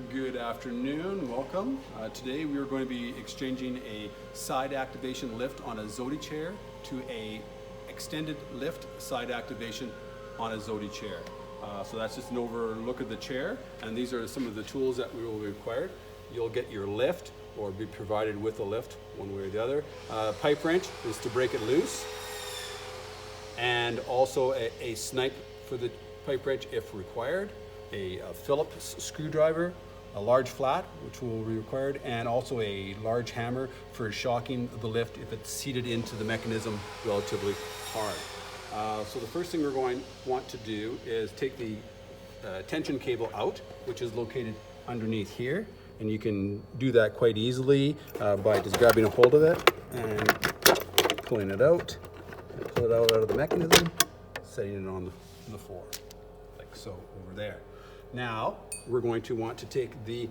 Good afternoon, welcome. Today we are going to be exchanging a side activation lift on a Zody chair to a extended lift side activation on a Zody chair. So that's just an overlook of the chair, and these are some of the tools that we will be required. You'll get your lift, or be provided with a lift, one way or the other. Pipe wrench is to break it loose, and also a snipe for the pipe wrench if required, a Phillips screwdriver, a large flat, which will be required, and also a large hammer for shocking the lift if it's seated into the mechanism relatively hard. So the first thing we're going to want to do is take the tension cable out, which is located underneath here, and you can do that quite easily by just grabbing a hold of it and pulling it out. Pull it out of the mechanism, setting it on the floor, like so over there. Now, we're going to want to take the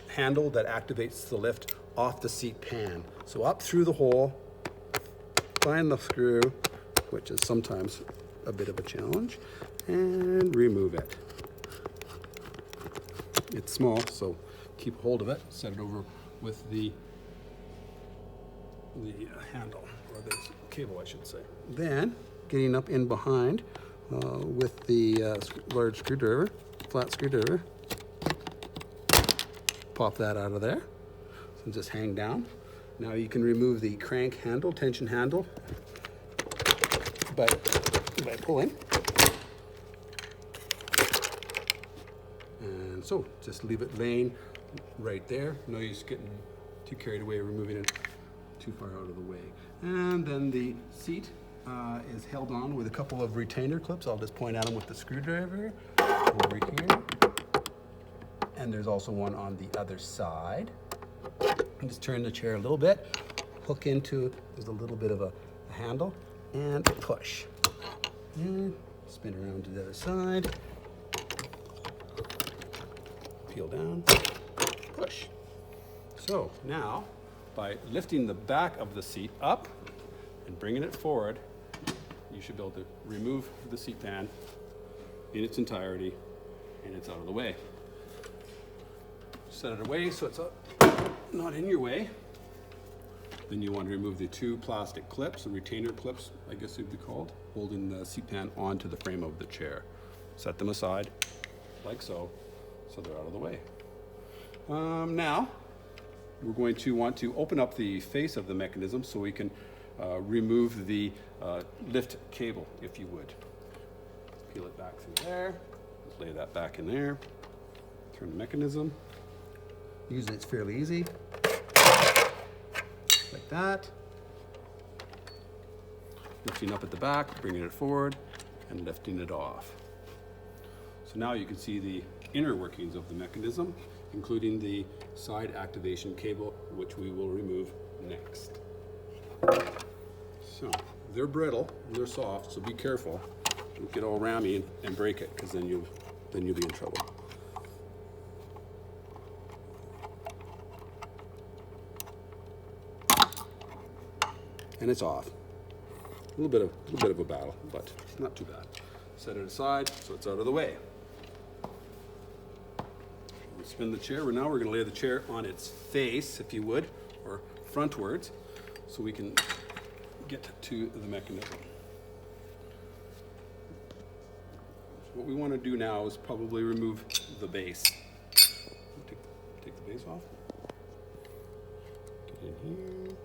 handle that activates the lift off the seat pan. So up through the hole, find the screw, which is sometimes a bit of a challenge, and remove it. It's small, so keep hold of it, set it over with the handle, or the cable, I should say. Then, getting up in behind with the large screwdriver, flat screwdriver, pop that out of there, so just hang down. Now you can remove the crank handle, tension handle, by pulling. And so, just leave it laying right there. No use getting too carried away, removing it too far out of the way. And then the seat is held on with a couple of retainer clips. I'll just point at them with the screwdriver over here. And there's also one on the other side. And just turn the chair a little bit, hook into, there's a little bit of a handle, and push. And spin around to the other side. Peel down, push. So now, by lifting the back of the seat up and bringing it forward, you should be able to remove the seat pan in its entirety, and it's out of the way. Set it away so it's not in your way. Then you want to remove the two plastic clips, the retainer clips, I guess they'd be called, holding the seat pan onto the frame of the chair. Set them aside, like so they're out of the way. Now, we're going to want to open up the face of the mechanism so we can remove the lift cable, if you would. Peel it back through there, just lay that back in there, turn the mechanism. Usually it's fairly easy, like that. Lifting up at the back, bringing it forward, and lifting it off. So now you can see the inner workings of the mechanism, including the side activation cable, which we will remove next. So, they're brittle, and they're soft, so be careful. Don't get all rammy and break it, because then you'll be in trouble. And it's off. A little bit of a battle, but not too bad. Set it aside so it's out of the way. Spin the chair. Now we're going to lay the chair on its face, if you would, or frontwards, so we can get to the mechanism. So what we want to do now is probably remove the base. Take the base off. Get in here.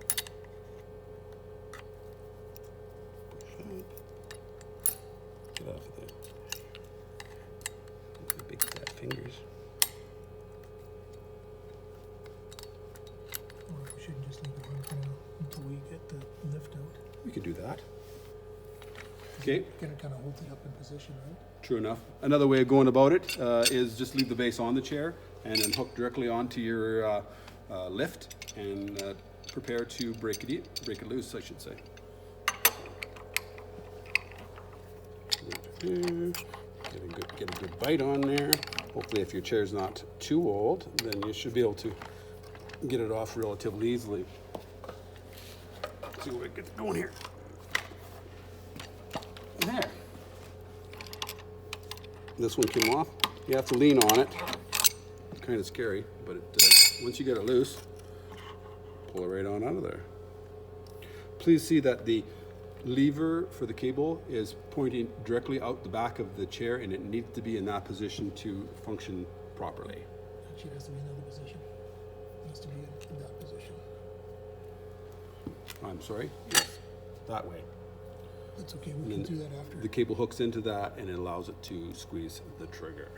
Get off of there. Big fat fingers. We shouldn't just leave it on for now until we get the lift out. We could do that. Okay. Gonna kind of hold it up in position, right? True enough. Another way of going about it is just leave the base on the chair and then hook directly onto your lift and prepare to break it loose, I should say. Get a good bite on there. Hopefully, if your chair's not too old, then you should be able to get it off relatively easily. Let's see what it gets going here. There. This one came off. You have to lean on it kind of scary, but once you get it loose, pull it right on out of there. Please see that the lever for the cable is pointing directly out the back of the chair, and it needs to be in that position to function properly. Actually, it has to be another position. It has to be in that position. I'm sorry? Yes, that way. That's okay, we can do that after. The cable hooks into that and it allows it to squeeze the trigger.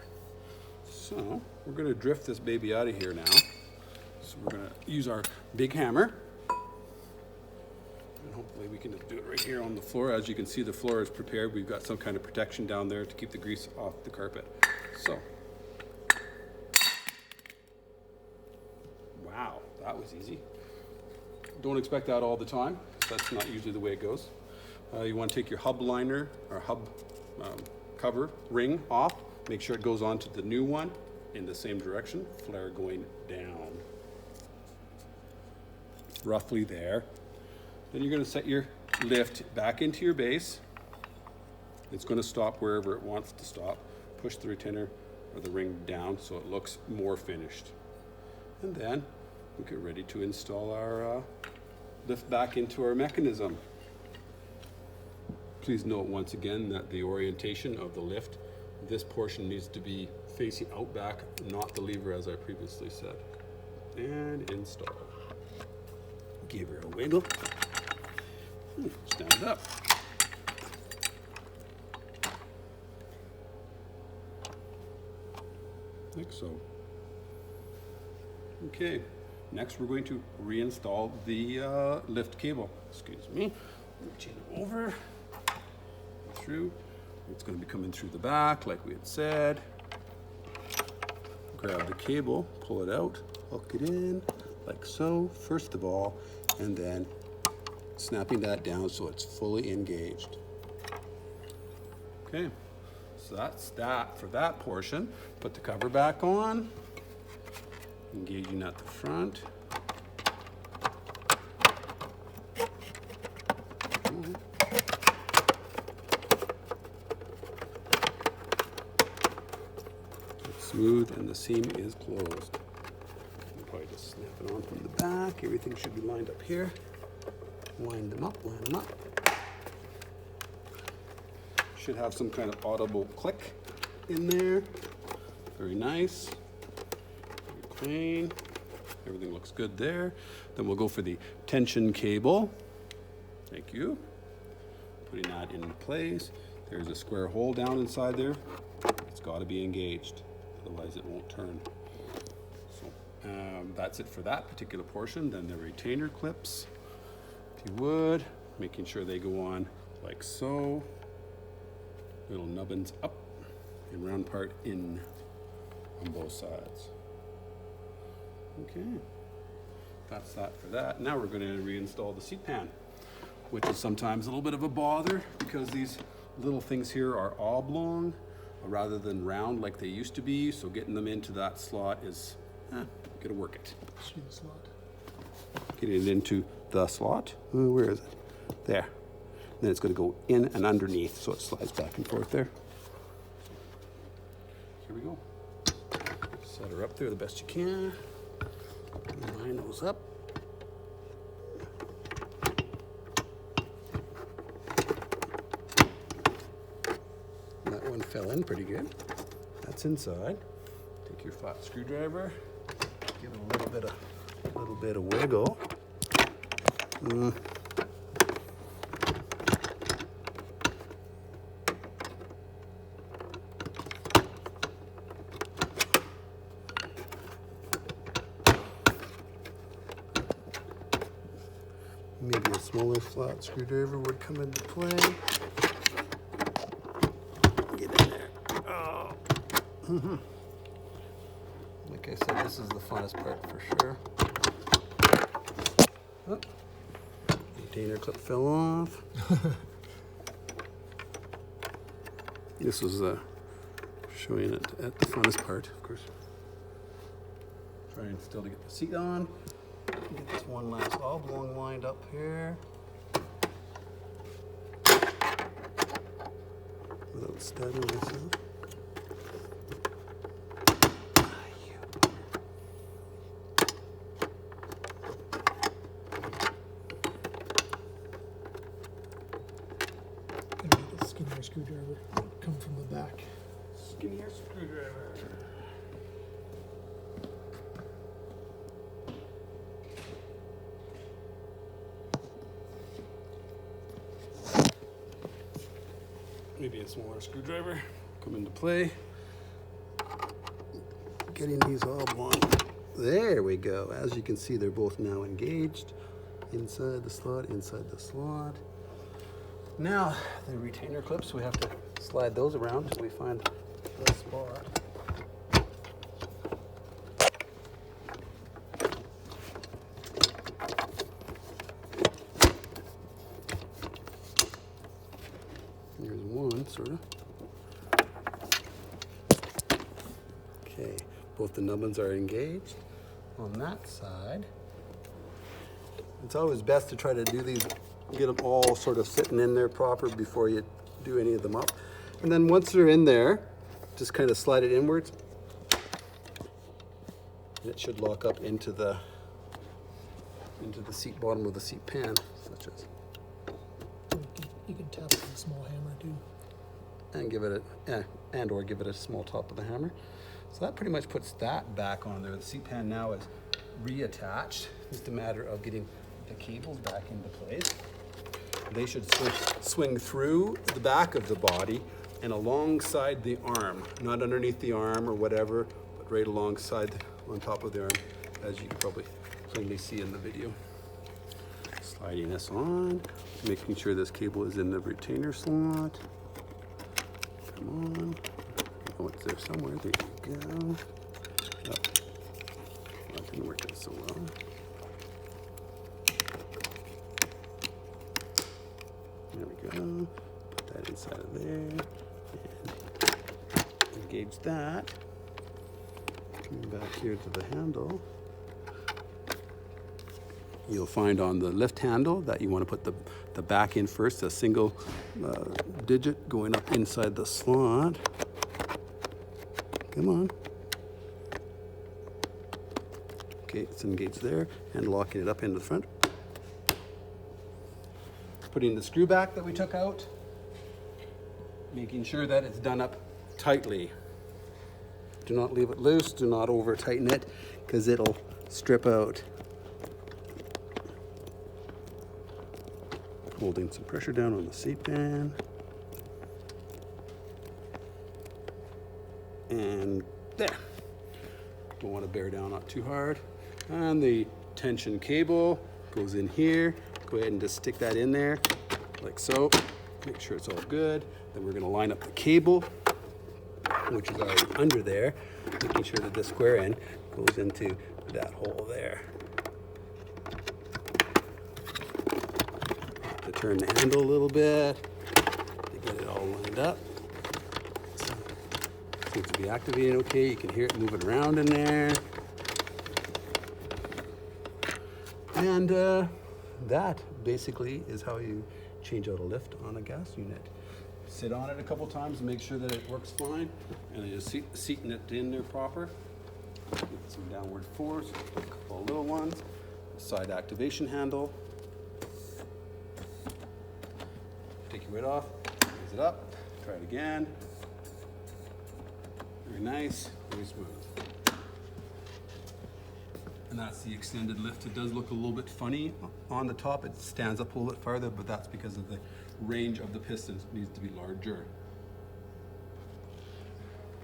So we're going to drift this baby out of here now. So we're going to use our big hammer. And hopefully we can do it right here on the floor. As you can see, the floor is prepared. We've got some kind of protection down there to keep the grease off the carpet. So, wow, that was easy. Don't expect that all the time. That's not usually the way it goes. You want to take your hub liner or hub cover ring off. Make sure it goes onto the new one in the same direction. Flare going down. Roughly there. Then you're going to set your lift back into your base. It's going to stop wherever it wants to stop. Push the retainer or the ring down so it looks more finished. And then we'll get ready to install our lift back into our mechanism. Please note once again that the orientation of the lift, this portion needs to be facing out back, not the lever as I previously said. And install. Give her a wiggle. Stand it up. Like so. Okay, next we're going to reinstall the lift cable. Excuse me. Reaching over. Through. It's going to be coming through the back like we had said. Grab the cable, pull it out, hook it in like so, first of all, and then snapping that down so it's fully engaged. Okay, so that's that for that portion. Put the cover back on, engaging at the front. Smooth and the seam is closed. I'll probably just snap it on from the back. Everything should be lined up here. Line them up, line them up. Should have some kind of audible click in there. Very nice. Very clean. Everything looks good there. Then we'll go for the tension cable. Thank you. Putting that into place. There's a square hole down inside there. It's got to be engaged. Otherwise it won't turn. So that's it for that particular portion. Then the retainer clips, if you would, making sure they go on like so. Little nubbins up and round part in on both sides. Okay, that's that for that. Now we're going to reinstall the seat pan, which is sometimes a little bit of a bother because these little things here are oblong rather than round like they used to be, so getting them into that slot is, gotta work it. See the slot. Getting it into the slot. Ooh, where is it? There. Then it's gonna go in and underneath, so it slides back and forth there. Here we go. Set her up there the best you can. Line those up. That one fell in pretty good. That's inside. Take your flat screwdriver. Give it a little bit of wiggle. Maybe a smaller flat screwdriver would come into play. Get in there. Oh. Like I said, this is the funnest part for sure. Oh. Retainer clip fell off. This was showing it at the funnest part, of course. Trying still to get the seat on. Get this one last oblong lined up here. Without stabbing myself. screwdriver come from the back. Skinnier screwdriver. Maybe a smaller screwdriver come into play. Getting these oblong. There we go. As you can see, they're both now engaged. Inside the slot, inside the slot. Now, the retainer clips, we have to slide those around until we find the spot. Here's one, sort of. Okay, both the nubbins are engaged on that side. It's always best to try to do these, get them all sort of sitting in there proper before you do any of them up. And then once they're in there, just kind of slide it inwards. And it should lock up into the seat bottom of the seat pan, such as. You can tap with a small hammer too. And give it or give it a small top of the hammer. So that pretty much puts that back on there. The seat pan now is reattached. It's just a matter of getting the cables back into place. They should swing through the back of the body and alongside the arm, not underneath the arm or whatever, but right alongside, on top of the arm, as you can probably plainly see in the video. Sliding this on, making sure this cable is in the retainer slot. Come on. Oh, it's there somewhere. There you go. Oh, that didn't work out so well. There we go. Put that inside of there. And engage that. Coming back here to the handle. You'll find on the lift handle that you want to put the back in first, a single digit going up inside the slot. Come on. Okay, it's engaged there, and locking it up into the front. Putting the screw back that we took out, making sure that it's done up tightly. Do not leave it loose, do not over tighten it, because it'll strip out. Holding some pressure down on the seat pan. And there. Don't want to bear down not too hard. And the tension cable goes in here. Go ahead and just stick that in there like so. Make sure it's all good. Then we're going to line up the cable, which is already under there, making sure that the square end goes into that hole there. To turn the handle a little bit to get it all lined up. Seems to be activating okay. You can hear it moving around in there. And that basically is how you change out a lift on a gas unit. Sit on it a couple times and make sure that it works fine. And then just seating it in there proper. Get some downward force, a couple of little ones. Side activation handle. Take your weight off, raise it up, try it again. Very nice, very smooth. And that's the extended lift. It does look a little bit funny on the top. It stands up a little bit farther, but that's because of the range of the pistons. It needs to be larger.